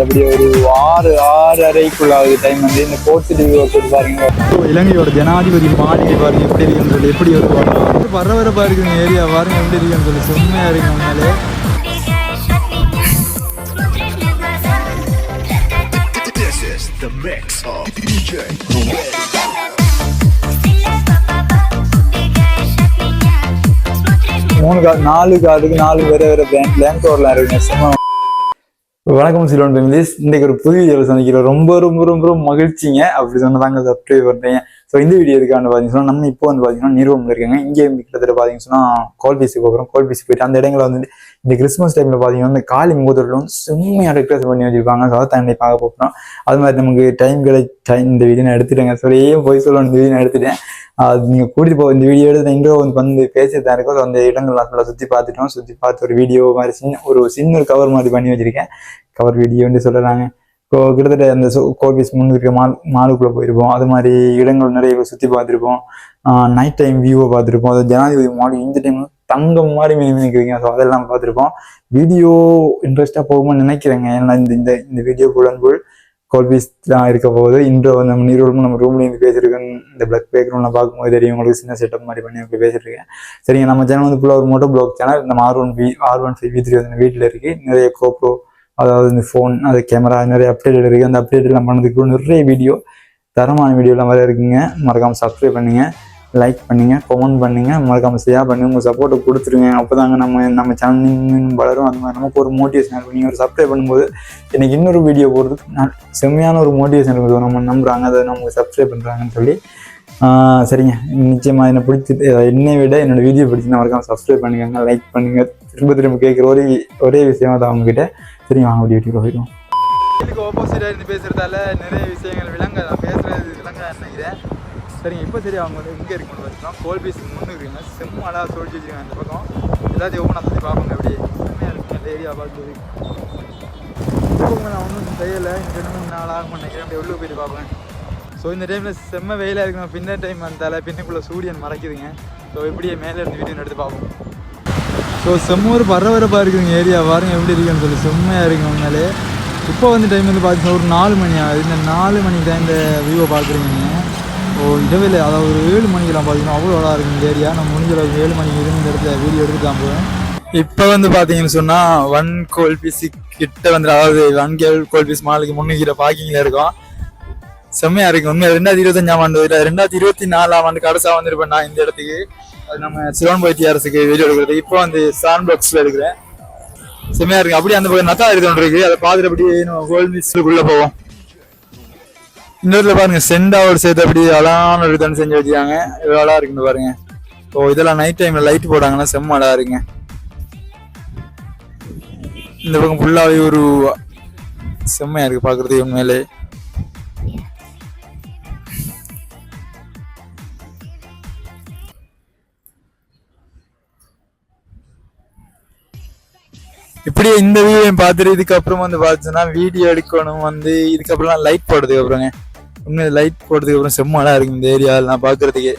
அப்படி ஒரு 6-6:30 டைம் வந்து இந்த போர்ட் வியூ பாருங்க. இலங்கையோட ஜனாதிபதி மாளிகை பாருங்க எப்படி இருக்குன்னு சொல்லி, எப்படி ஒரு பரபரப்பா இருக்குங்க ஏரியா பாருங்க எப்படி இருக்குன்னு சொல்லி செம்மையா இருக்கு உண்மையிலே. நாலு காதுக்கு 4 வேற வேற பிளாங்க் வரலாம் இருக்குங்க. வணக்கம் சிலோன் ஃபேமிலிஸ். இன்றைக்கு ஒரு புதிய வீடியோவில் சந்திக்கிறோம். ரொம்ப ரொம்ப ரொம்ப ரொம்ப மகிழ்ச்சிங்க. அப்படி சொன்னதாங்க சப்ஸ்கிரைப் பண்ணுறீங்க. ஸோ இந்த வீடியோ எதுக்கான பார்த்தீங்கன்னா, நம்ம இப்போ வந்து பார்த்தீங்கன்னா நிறுவனம் இருக்காங்க. இங்கே கிட்டத்தட்ட பார்த்தீங்கன்னா கோல்பீஸுக்கு போகிறோம். கோல்பீஸ் போயிட்டு அந்த இடங்களை வந்து இந்த கிறிஸ்மஸ் டைமில் பார்த்தீங்கன்னா இந்த காலி முகத்தோட்டில் வந்து செம்மையாக டெக்கரேஷன் பண்ணி வச்சிருப்பாங்க. ஸோ அதை அன்றைக்கி பார்க்க போகிறோம். அது மாதிரி நமக்கு டைம் இந்த வீடியோ நான் எடுத்துட்டேங்க. ஸோ போய் சொல்லணும், இந்த வீடியோ நான் எடுத்துட்டேன். அது நீங்கள் கூட்டிட்டு போக இந்த வீடியோ எடுத்து இன்ட்ரோ வந்து பேசிட்டு தான் இருக்கோம். அந்த இடங்கள்லாம் ஃபுல்லாக சுற்றி பார்த்துட்டோம். சுற்றி பார்த்து ஒரு வீடியோ மாதிரி சின்ன ஒரு கவர் மாதிரி பண்ணி வச்சிருக்கேன். கவர் வீடியோன்னு சொல்லுறாங்க. கிட்டத்தட்ட அந்த கோல்பீஸ் முன்னிருக்க மாலுக்குள்ளே போயிருப்போம். அது மாதிரி இடங்கள் நிறைய சுற்றி பார்த்துருப்போம். நைட் டைம் வியூவை பார்த்துருப்போம். அது ஜனாதிபதி மாடி இந்த டைம் தங்கம் மாதிரி நினைக்கிறீங்க. ஸோ அதெல்லாம் பார்த்துருப்போம். வீடியோ இன்ட்ரெஸ்டாக போகும்போது நினைக்கிறேங்க. ஏன்னா இந்த வீடியோ ஃபுல் கோல்பீஸ் தான் இருக்க போகுது. இன்ட்ரோ நம்ம நீரோடும் நம்ம ரூம்ல இருந்து பேசியிருக்கேன். இந்த பிளாக் பேக்ரவுண்ட்லாம் பார்க்கும்போது தெரியும் உங்களுக்கு, சின்ன செட்டப் மாதிரி பண்ணி அப்படி பேசியிருக்கேன். சரிங்க, நம்ம சேனல் வந்து ஃபுல்லாக ஒரு மோட்டோ ப்ளாக் சேனல். இந்த R15 V3 வந்து வீட்டில் இருக்குது. நிறைய கோப்ரோ, அதாவது இந்த ஃபோன், அது கேமரா நிறைய அப்டேட் இருக்குது. அந்த அப்டேட் எல்லாம் பண்ணதுக்கு நிறைய வீடியோ, தரமான வீடியோலாம் வர இருக்குங்க. மறக்காமல் சப்ஸ்கிரைப் பண்ணுங்க, லைக் பண்ணுங்க, கமெண்ட் பண்ணுங்க, மறக்காமல் ஷேர் பண்ணுங்க. உங்கள் சப்போர்ட்டை கொடுத்துருங்க. அப்போ தாங்க நம்ம சேனல் வளரும். அது மாதிரி நமக்கு ஒரு மோட்டிவேஷன் இருக்கும். நீங்கள் ஒரு சப்ஸ்கிரைப் பண்ணும்போது எனக்கு இன்னொரு வீடியோ போடுறதுக்கு செம்மையான ஒரு மோட்டிவேஷன் இருக்குது. நம்ம நம்புறாங்க, அதை நமக்கு சப்ஸ்கிரைப் பண்ணுறாங்கன்னு சொல்லி. சரிங்க, நிச்சயமாக என்னை என்னை விட என்னோட வீடியோ பிடிச்சின்னா மறக்காமல் சப்ஸ்கிரைப் பண்ணுங்க, லைக் பண்ணுங்க. திரும்ப கேட்குற ஒரே விஷயமா தான் அவங்ககிட்ட. சரிங்க, வாங்க வீடியோ போயிடுவோம். இதுக்கு ஆப்போசிட்டாக இருந்து பேசுகிறதால நிறைய விஷயங்கள் நான் பேசுகிறது நினைக்கிறேன். சரிங்க, இப்போ சரி அவங்க வந்து இங்கே இருக்குன்னு பார்த்தீங்கன்னா கோல்பீஸ் முன்னுக்குறீங்க. செம்மாடாக சொல்லிட்டு வச்சுருக்காங்க. இந்த பக்கம் எல்லாத்தையும் ஓப்பனாக சுற்றி பார்ப்பாங்க. அப்படியே செம்மையாக இருக்குங்க இந்த ஏரியா பார்க்குறது. நான் ஒன்றும் செய்யலை, இந்த 2-3 நாள் ஆகும் நினைக்கிறேன். அப்படியே உள்ளே போயிட்டு பார்ப்பேன். ஸோ இந்த டைமில் செம்ம வெயிலாக இருக்குங்க. பின்ன டைம் வந்தால பின்னுக்குள்ளே சூரியன் மறைக்குதுங்க. ஸோ இப்படியே மேலே இருந்து வீடியோ எடுத்து பார்ப்போம். ஸோ செம்ம ஒரு பரபரப்பாக இருக்குதுங்க ஏரியா பாருங்க எப்படி இருக்குன்னு சொல்லி செம்மையாக இருக்குங்க உண்மையிலே. இப்போ வந்து டைம் வந்து பார்த்தீங்கன்னா ஒரு 4 மணி ஆகுது. இந்த 4 மணிக்கு தான் இந்த வியூவை பார்க்குறீங்க. இடவில் அதாவது ஒரு 7 மணிக்கெல்லாம் பார்த்தீங்கன்னா அவ்வளோ நல்லா இருக்கும் இந்த ஏரியா. நம்ம முடிஞ்ச அளவுக்கு 7 மணிக்கு இந்த இடத்துல வீடியோ எடுத்து தான் போவேன். இப்போ வந்து பார்த்தீங்கன்னு சொன்னால் 1 கோல்பீஸ் கிட்ட வந்து, அதாவது 1 கோல்பீஸ் மாலுக்கு முன்னுக்கிற பார்க்கிங்கில் இருக்கும். செம்மையாக இருக்கு உண்மையாக. 2025ஆம் ஆண்டு 2024ஆம் ஆண்டு கடைசியாக வந்துருப்பேன் நான் இந்த இடத்துக்கு. அது நம்ம சிலோன் டிஆர்எஸ்க்கு வீடியோ எடுக்கிறது. இப்போ வந்து சான் பாக்ஸில் எடுக்கிறேன். செம்மையாக இருக்கு. அப்படியே அந்த பக்கம் நத்தா இருக்கு. அதை பார்த்துட்டு அப்படியே நம்ம கோல்பீஸ்க்குள்ளே போவோம். இந்த இடத்துல பாருங்க செண்டாவோட சேர்த்து அப்படி அழகான ஒரு தண்ணி செஞ்சு வச்சுக்காங்க. எவ்வளோ அழகா இருக்குன்னு பாருங்க. ஸோ இதெல்லாம் நைட் டைம்ல லைட் போட்டாங்கன்னா செம்ம அழகா இருக்குங்க. இந்த பக்கம் ஃபுல்லாவே ஒரு செம்மையா இருக்கு பாக்குறதுக்கு உண்மையிலே. இப்படியே இந்த வீடியோ பார்த்துட்டு இதுக்கப்புறம் வந்து பார்த்தீங்கன்னா வீடியோ எடுக்கணும் வந்து இதுக்கப்புறம் லைட் போடுறதுக்கு அப்புறங்க உண்மையை லைட் போடுறதுக்கு அப்புறம் செம்மலா இருக்கு இந்த ஏரியா நான் பாக்குறதுக்கு.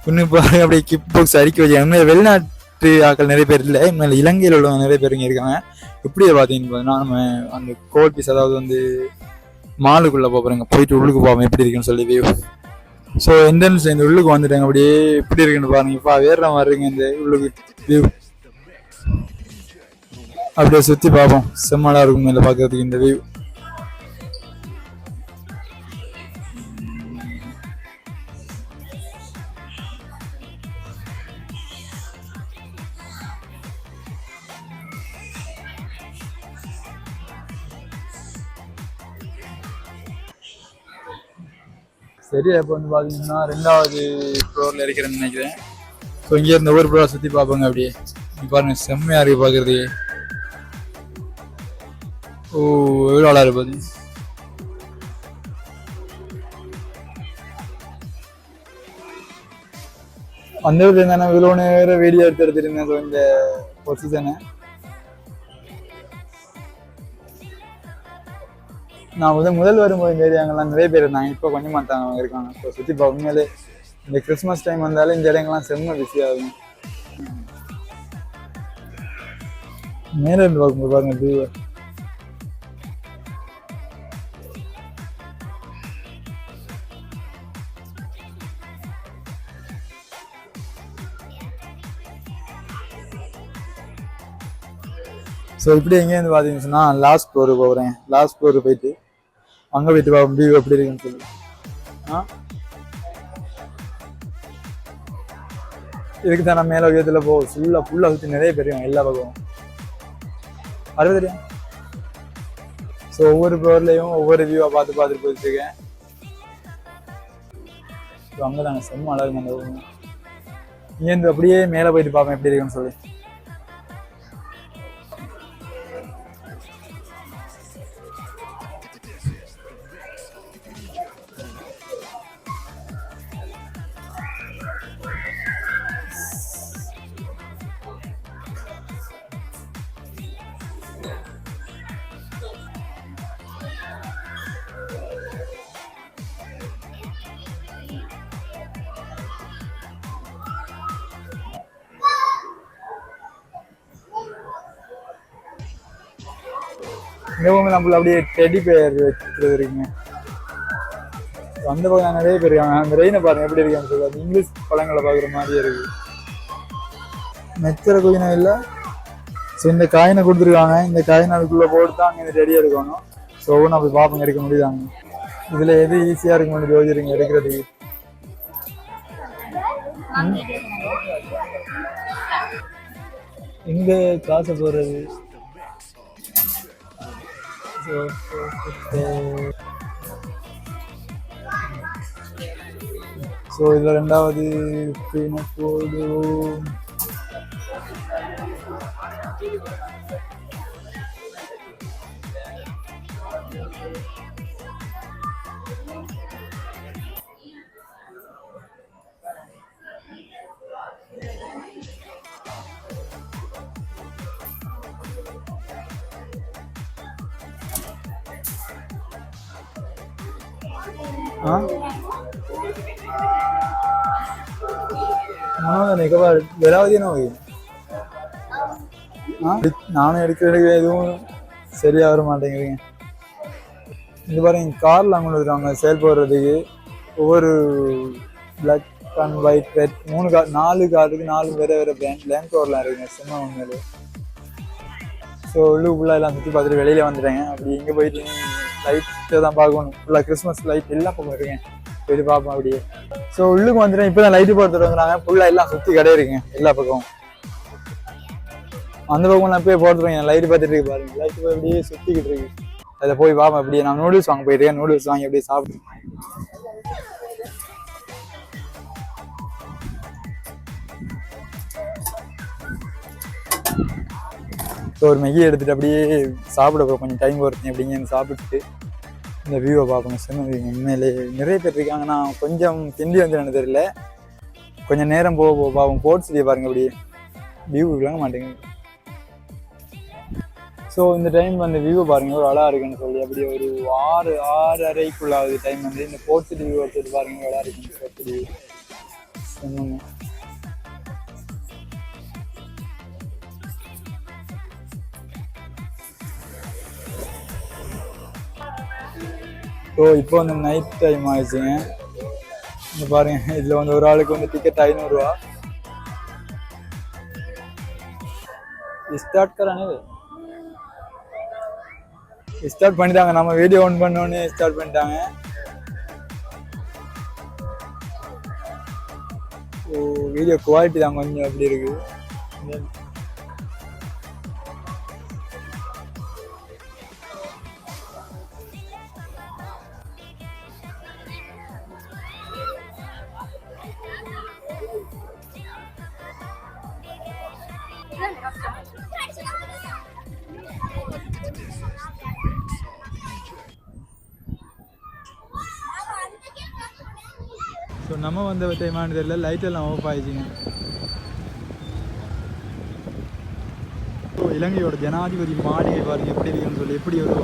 இன்னும் பாருங்க அப்படியே கிப் பாக்ஸ் அடிக்க வச்சு. உண்மையில வெளிநாட்டு ஆட்கள் நிறைய பேர் இல்லை, உண்மையில இலங்கையில் உள்ளவங்க நிறைய பேர் இங்கே இருக்காங்க. இப்படியே பார்த்தீங்கன்னா நம்ம அந்த கோல்பீஸ் அதாவது வந்து மாலுக்குள்ள போறேங்க, போயிட்டு உள்ளுக்கு போவோம் எப்படி இருக்குன்னு சொல்லி வியூ. ஸோ என்ட்ரன்ஸ்ல இந்த உள்ளுக்கு வந்துட்டாங்க. அப்படியே எப்படி இருக்குன்னு பாருங்க. இப்போ வேற மாதிரி இருக்குங்க இந்த உள்ளுக்கு வியூ. அப்படியே சுத்தி பார்ப்போம். செம்மலா இருக்கும் மேல பாக்குறதுக்கு இந்த வியூ. சரி, அப்போ வந்து பார்த்தீங்கன்னா 2வது ஃப்ளோரில் இருக்கிறேன்னு நினைக்கிறேன். ஸோ இங்கே இருந்த ஒவ்வொரு ஃப்ளோரை சுற்றி பார்ப்போங்க. அப்படியே பாருங்க செம்மையாக இருக்கு பார்க்குறதுக்கு. ஓ எவ்வளோ அழகா இருக்கு பாருங்க. அந்த வீட்டில் இருந்தா இவ்வளோ நேரம் வீடியோ எடுத்துட்டு இருந்தேன். ஸோ இந்த பொசிஷனை நான் முதல் வரும்போது இந்த ஏரியாங்கெல்லாம் நிறைய பேர் இருந்தாங்க. இப்போ கொஞ்சம் மாட்டாங்க இருக்காங்க. இப்போ சுற்றி பார்க்கும்போது இந்த கிறிஸ்மஸ் டைம் வந்தாலும் இந்த இடங்கள்லாம் செம்ம பிஸி ஆகும். மேலே இருந்து பார்க்கும்போது பாருங்க வியூ ஸோ இப்படி எங்கேருந்து பார்த்தீங்கன்னு சொன்னால் லாஸ்ட் ஃப்ளோருக்கு போகிறேன். லாஸ்ட் ஃப்ளோருக்கு போயிட்டு அங்கே போயிட்டு வியூ எப்படி இருக்குன்னு சொல்லி இதுக்கு தான் நான் மேலே உயரத்தில் ஃபுல்லாக சுற்றி நிறைய பேரும் எல்லா பக்கமும் அது தெரியும். ஸோ ஒவ்வொரு ஃப்ளோர்லேயும் ஒவ்வொரு வியூவாக பார்த்துட்டு போயிட்டுருக்கேன். ஸோ அங்கே தாங்க செம்ம அழகு அந்த இங்கேருந்து அப்படியே மேலே போயிட்டு பார்ப்பேன் எப்படி இருக்குன்னு சொல்லி. இந்த பக்கம் நம்மள அப்படியே டெடி பேர் வச்சுட்டு இருக்குங்க. அந்த பக்கம் நிறைய பேர் இருக்காங்க. அந்த ரெயினை பாருங்க எப்படி இருக்கான்னு சொல்லுவாங்க. இங்கிலீஷ் பழங்களை பார்க்குற மாதிரியே இருக்கு. மெச்சர கோயினா இல்லை. ஸோ இந்த காயினை கொடுத்துருக்காங்க. இந்த காயினை அதுக்குள்ளே போட்டு தான் அங்கே ரெடியாக இருக்கணும். ஸோ ஒவ்வொன்றும் அப்படி பார்ப்போங்க எடுக்க முடியுதாங்க. இதில் எது ஈஸியாக இருக்கும்னு யோசிச்சிருங்க எடுக்கிறதுக்கு. எங்கே காசை போடுறது? ஸோ இதில் ரெண்டாவது போடு. நானும் எடுக்க எதுவும் சரியா வர மாட்டேங்குதுங்க. இது பாருங்க கார்ல அங்கே வந்துருக்காங்க சேல் போடுறதுக்கு. ஒவ்வொரு பிளாக் அண்ட் ஒயிட் ரெட் 4 காருக்கு 4 வேற பிராண்ட் லேண்ட் ரோர்லாம் இருக்குங்க. சும்மா உண்மையிலே. ஸோ உள்ளுக்குள்ளே எல்லாம் சுற்றி பார்த்துட்டு வெளியில வந்துட்டேங்க. அப்படி இங்கே போயிட்டு லைட்டை தான் பார்க்கணும். ஃபுல்லாக கிறிஸ்மஸ் லைட் எல்லா பக்கம் இருக்கேன். போயிட்டு பார்ப்போம் அப்படியே. ஸோ உள்ளுக்கு வந்துட்டேன். இப்போ தான் லைட்டு போட்டு வந்துடுறாங்க. ஃபுல்லாக எல்லாம் சுற்றி கடை இருக்குங்க எல்லா பக்கம். அந்த பக்கம் நான் போய் போட்டுருக்கேன். லைட்டு பார்த்துட்டு இருக்கு பாருங்க. லைட்டு போய் அப்படியே சுற்றிக்கிட்டு இருக்கு. அதில் போய் பார்ப்போம் அப்படியே. நான் நூடுல்ஸ் வாங்க போயிட்டு நூடுல்ஸ் வாங்கி அப்படியே சாப்பிட்டு. ஸோ ஒரு மெகி எடுத்துகிட்டு அப்படியே சாப்பிட போகிறோம். கொஞ்சம் டைம் வருது அப்படிங்க சாப்பிட்டுட்டு இந்த வியூவை பார்ப்போங்க. சொன்ன உண்மையிலே நிறைய பேர் இருக்காங்க. நான் கொஞ்சம் திண்டி வந்து எனக்கு தெரியல. கொஞ்சம் நேரம் போக பார்ப்போம். போர்ட் சிட்டியை பாருங்க அப்படியே வியூ விளங்க மாட்டேங்குது. ஸோ இந்த டைம் அந்த வியூவை பாருங்க ஒரு அழகா இருக்குன்னு சொல்லி அப்படியே ஒரு 6:30 டைம் வந்து இந்த போர்ட் சிட்டி வியூ எடுத்துட்டு பாருங்க அழகா இருக்குன்னு போர்ட் சிட்டி வியூ சொன்னாங்க. ஸோ இப்போ வந்து நைட் டைம் ஆயிடுச்சுங்க. இங்கே பாருங்க இதில் வந்து ஒரு ஆளுக்கு வந்து டிக்கெட் 500 ரூபா. ஸ்டார்ட் பண்ணிட்டாங்க. நம்ம வீடியோ ஆன் பண்ணோன்னே ஸ்டார்ட் பண்ணிட்டாங்க. ஸோ வீடியோ குவாலிட்டி தான் கொஞ்சம் அப்படி இருக்கு. ஸோ நம்ம வந்த டைமானு தெரியல. லைட் எல்லாம் ஆஃப் ஆயிடுச்சுங்க. ஸோ இலங்கையோட ஜனாதிபதி மாளிகை பாருங்க எப்படி இருக்குன்னு சொல்லி. எப்படி ஒரு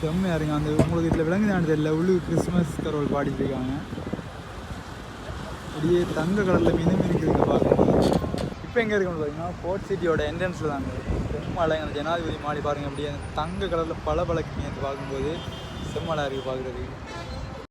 செம்மையா இருங்க. அந்த உங்களுக்கு இதில் விலங்குதானு தெரியல. உள்ளுக்கு கிறிஸ்மஸ் கரோல் பாடிட்டு இருக்காங்க. அப்படியே தங்க கடலில் மீனும் இருக்குதுங்க பார்க்கணும். இப்போ எங்கே இருக்குன்னு பார்த்தீங்கன்னா போர்ட் சிட்டியோட என்ட்ரன்ஸில் தாங்க. ரொம்ப அழகான ஜனாதிபதி மாடி பாருங்க. அப்படியே தங்க கடலில் பல பழக்கி பார்க்கும்போது செம்மலாக இருக்குது பார்க்குறதுக்கு.